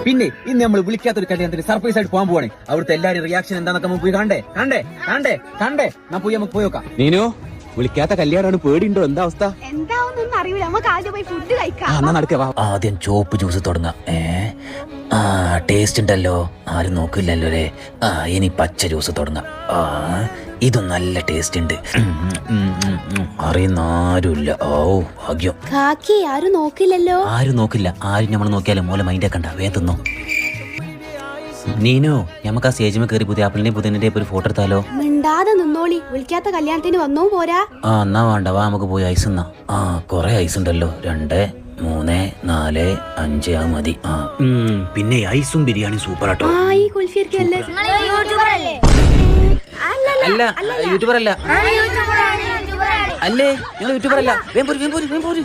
പിന്നെ ഇന്ന് നമ്മൾ വിളിക്കാത്തൊരു കല്യാണത്തിന് സർപ്രൈസ് ആയിട്ട് പോകാൻ പോവാണ്. അവിടുത്തെ എല്ലാവരും റിയാക്ഷൻ എന്താണെന്നൊക്കെ നമുക്ക് പോയി കണ്ടേ നമുക്ക് പോയി നോക്കാം. നീനു, വിളിക്കാത്ത കല്യാണമാണ്, പേടിയുണ്ടോ? എന്താ അവസ്ഥ? എന്താവുന്നൊന്നും അറിയില്ല. നമുക്ക് ആദ്യം പോയി ഫുഡ് കഴിക്കാം. എന്നാ നടക്കുക. ആദ്യം ചോപ്പ് ജ്യൂസ് തുടങ്ങാം. ടേസ്റ്റ് ഉണ്ടല്ലോ, ആരും നോക്കില്ലല്ലോ അല്ലേ. ഇനി പച്ച ജ്യൂസ് തുടങ്ങാം. ഇതും നല്ല ടേസ്റ്റ് ഉണ്ട്. അറിയുന്ന ആരുമില്ല. ഓ ഭാഗ്യം. കാക്കി ആരും നോക്കില്ലല്ലോ. ആരും നോക്കില്ല. ആരും നമ്മൾ നോക്കിയാലും മൂല മൈൻഡ് ആക്കണ്ട, വേഗം തിന്നോ. നീനു, നമുക്ക് ആ സ്റ്റേജിൽ കയറി പുതിയ ആപ്പിളിന്റെ പുതിയ ഒരു ഫോട്ടോ എടുത്താലോ? മിണ്ടാതെ നിന്നോളി. വിളിക്കാത്ത കല്യാണത്തിന് വന്നോ പോരാ. എന്നാ വേണ്ട, വാ നമുക്ക് പോയി ഐസ് എന്നാ. കൊറേ ഐസ് ഉണ്ടല്ലോ. 2, 3, 4, 5 അത് മതി. പിന്നെ ഐസും ബിരിയാണി സൂപ്പർ ആട്ടോ. ഈ കുൽഫിയല്ലേ? അല്ല യൂട്യൂബർ അല്ല. അല്ലേ, നിങ്ങൾ യൂട്യൂബർ അല്ല. വേം പോര്.